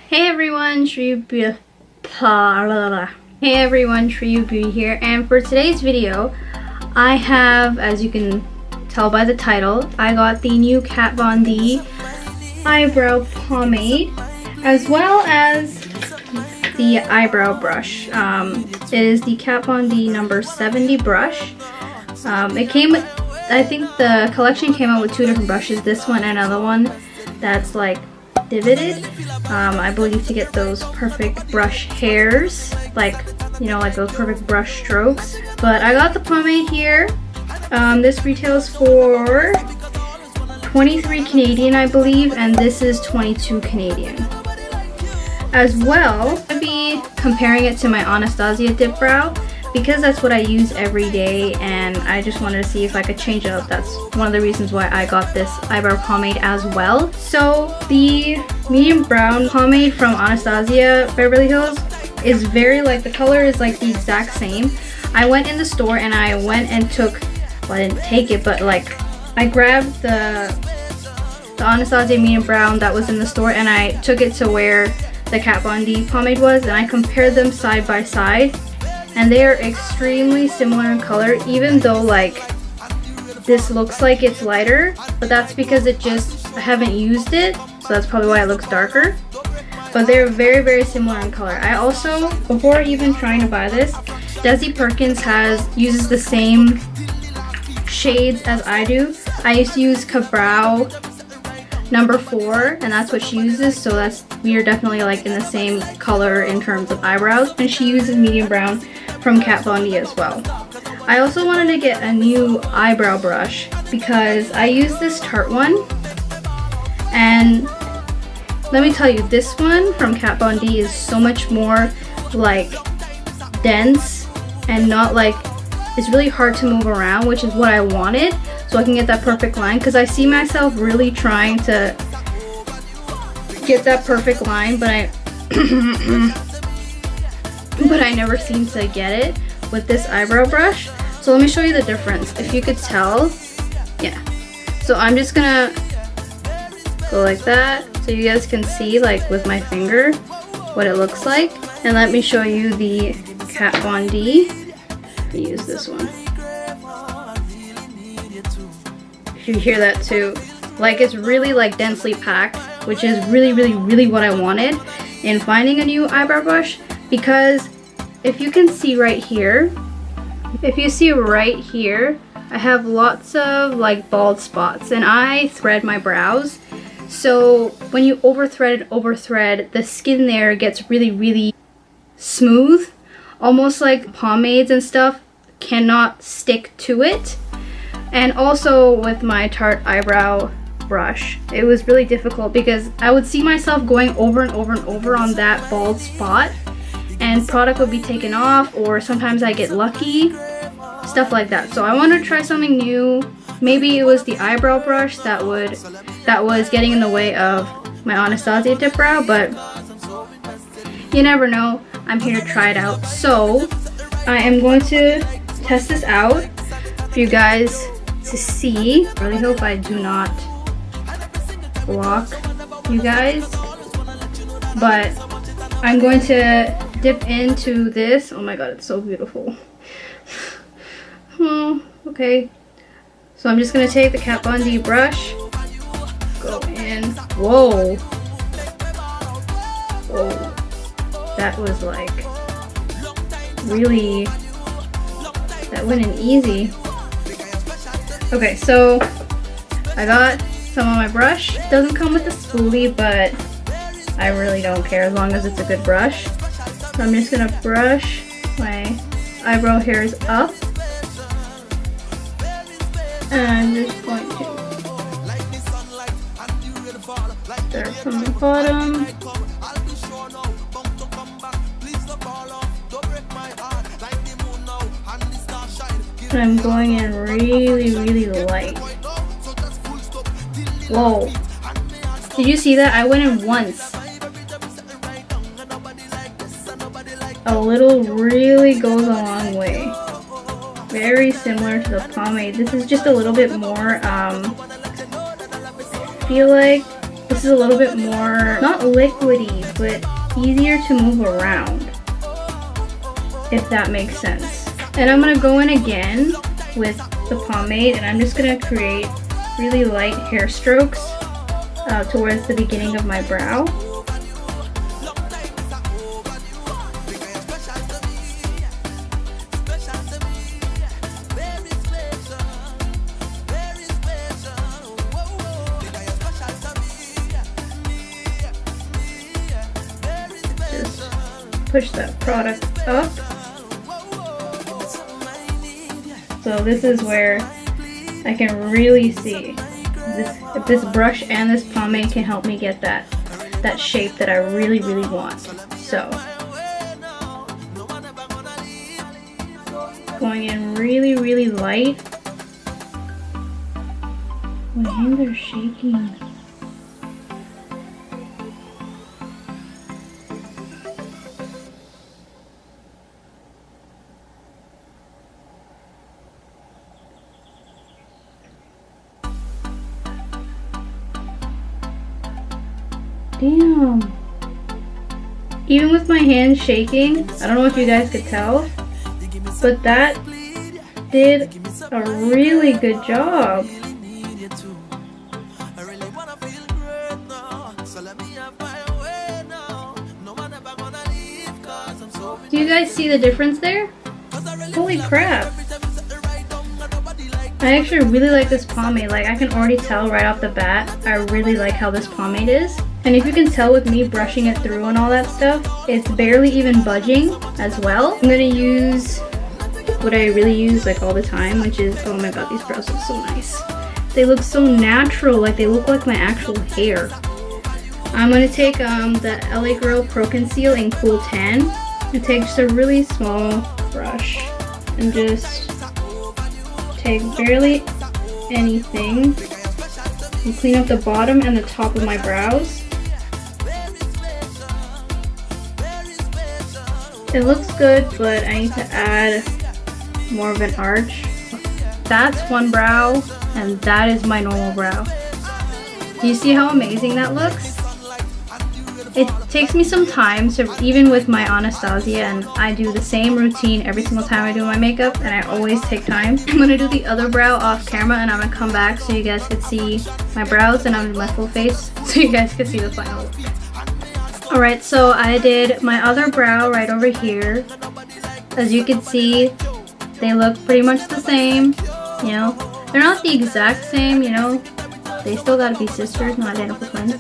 Hey everyone, SriUbeauty here, and for today's video, I have, as you can tell by the title, I got the new Kat Von D eyebrow pomade, as well as the eyebrow brush. It is the Kat Von D number 70 brush. It came with, I think the collection came out with two different brushes, this one and another one that's like divoted, I believe, to get those perfect brush hairs, like, you know, like those perfect brush strokes. But I got the pomade here. This retails for 23 Canadian, I believe, and this is 22 Canadian. As well, I'll be comparing it to my Anastasia dip brow, because that's what I use every day, and I just wanted to see if I could change it up. That's one of the reasons why I got this eyebrow pomade as well. So the medium brown pomade from Anastasia Beverly Hills is very, like, the color is like the exact same. I went in the store and I went and took, well, I didn't take it, but like I grabbed the Anastasia medium brown that was in the store and I took it to where the Kat Von D pomade was, and I compared them side by side. And they are extremely similar in color, even though like this looks like it's lighter, but that's because I haven't used it, so that's probably why it looks darker. But they're very, very similar in color. I also, before even trying to buy this, Desi Perkins uses the same shades as I do. I used to use Cabrow number 4, and that's what she uses, so we are definitely like in the same color in terms of eyebrows, and she uses medium brown from Kat Von D as well. I also wanted to get a new eyebrow brush because I use this Tarte one, and let me tell you, this one from Kat Von D is so much more like dense and not like, it's really hard to move around, which is what I wanted, so I can get that perfect line, because I see myself really trying to get that perfect line, but I never seem to get it with this eyebrow brush. So let me show you the difference. If you could tell, yeah. So I'm just gonna go like that so you guys can see, like with my finger, what it looks like. And let me show you the Kat Von D. Use this one. If you hear that too, like it's really like densely packed, which is really, really, really what I wanted in finding a new eyebrow brush. Because if you can see right here, if you see right here, I have lots of like bald spots, and I thread my brows. So when you over thread, the skin there gets really, really smooth, almost like pomades and stuff cannot stick to it. And also with my Tarte eyebrow brush, it was really difficult because I would see myself going over and over and over on that bald spot, and product would be taken off, or sometimes I get lucky, stuff like that. So I wanted to try something new. Maybe it was the eyebrow brush that was getting in the way of my Anastasia dip brow, but you never know. I'm here to try it out. So I am going to test this out for you guys to see. I really hope I do not block you guys, but I'm going to dip into this. Oh my god, it's so beautiful. Oh, okay. So I'm just gonna take the Kat Von D brush, go in. Whoa. Whoa. That was like really, that went in easy. Okay, so I got some on my brush. It doesn't come with a spoolie, but I really don't care as long as it's a good brush. So I'm just gonna brush my eyebrow hairs up, and I'm just going to start from the bottom. And I'm going in really, really light. Whoa. Did you see that? I went in once. A little really goes a long way. Very similar to the pomade. This is just a little bit more, I feel like This is a little bit more, not liquidy, but easier to move around, if that makes sense. And I'm gonna go in again with the pomade, and I'm just gonna create really light hair strokes towards the beginning of my brow. Push that product up. So this is where I can really see if this brush and this pomade can help me get that shape that I really want. So going in really light. My hands are shaking. Damn. Even with my hands shaking, I don't know if you guys could tell, but that did a really good job. Do you guys see the difference there? Holy crap. I actually really like this pomade. Like, I can already tell right off the bat, I really like how this pomade is. And if you can tell with me brushing it through and all that stuff, it's barely even budging as well. I'm gonna use what I really use like all the time, which is, oh my god, these brows look so nice. They look so natural, like they look like my actual hair. I'm gonna take the LA Girl Pro Conceal in Cool Tan and take just a really small brush and just take barely anything and clean up the bottom and the top of my brows. It looks good, but I need to add more of an arch. That's one brow, and that is my normal brow. Do you see how amazing that looks? It takes me some time, so even with my Anastasia, and I do the same routine every single time I do my makeup, and I always take time. I'm gonna do the other brow off camera, and I'm gonna come back so you guys can see my brows, and I'm gonna do my full face so you guys can see the final look. Alright, so I did my other brow right over here. As you can see, they look pretty much the same, you know. They're not the exact same, you know. They still gotta be sisters, not identical twins.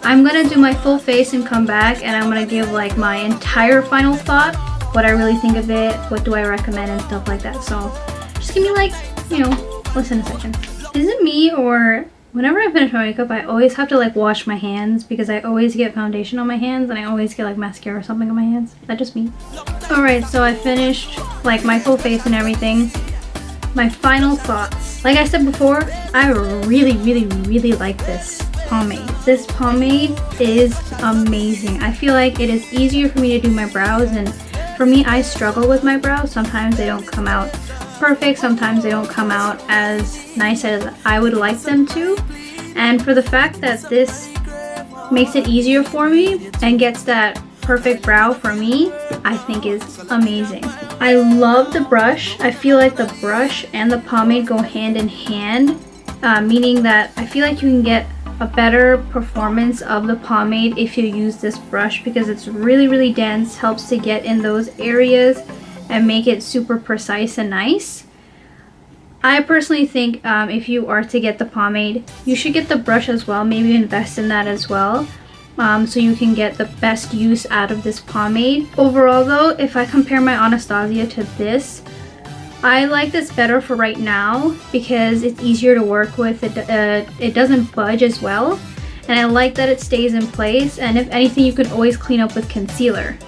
I'm gonna do my full face and come back, and I'm gonna give like my entire final thought, what I really think of it, what do I recommend and stuff like that. So just give me like, you know, listen a second. Is it me, or whenever I finish my makeup, I always have to like wash my hands because I always get foundation on my hands and I always get like mascara or something on my hands. Is that just me? Alright, so I finished like my full face and everything. My final thoughts. Like I said before, I really like this pomade. This pomade is amazing. I feel like it is easier for me to do my brows, and for me, I struggle with my brows. Sometimes they don't come out perfect, sometimes they don't come out as nice as I would like them to, and for the fact that this makes it easier for me and gets that perfect brow for me, I think is amazing. I love the brush. I feel like the brush and the pomade go hand in hand, meaning that I feel like you can get a better performance of the pomade if you use this brush because it's really dense, helps to get in those areas and make it super precise and nice. I personally think if you are to get the pomade, you should get the brush as well. Maybe invest in that as well, so you can get the best use out of this pomade. Overall though, if I compare my Anastasia to this, I like this better for right now because it's easier to work with. It doesn't budge as well, and I like that it stays in place, and if anything you can always clean up with concealer.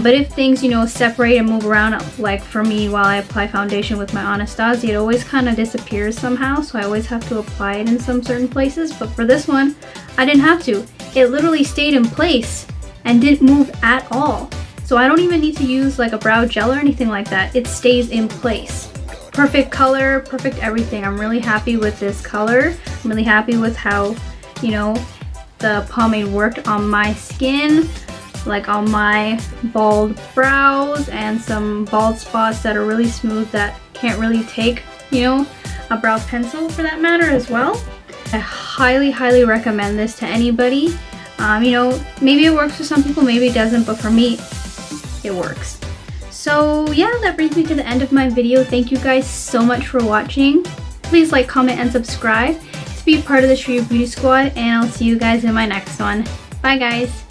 But if things, you know, separate and move around, like for me while I apply foundation with my Anastasia, it always kind of disappears somehow, so I always have to apply it in some certain places. But for this one, I didn't have to. It literally stayed in place and didn't move at all. So I don't even need to use like a brow gel or anything like that. It stays in place. Perfect color, perfect everything. I'm really happy with this color. I'm really happy with how, you know, the pomade worked on my skin, like on my bald brows and some bald spots that are really smooth that can't really take, you know, a brow pencil for that matter as well. I highly recommend this to anybody. You know, maybe it works for some people, maybe it doesn't, but for me, it works. So yeah, that brings me to the end of my video. Thank you guys so much for watching. Please like, comment, and subscribe to be part of the SriUbeauty squad, and I'll see you guys in my next one. Bye guys!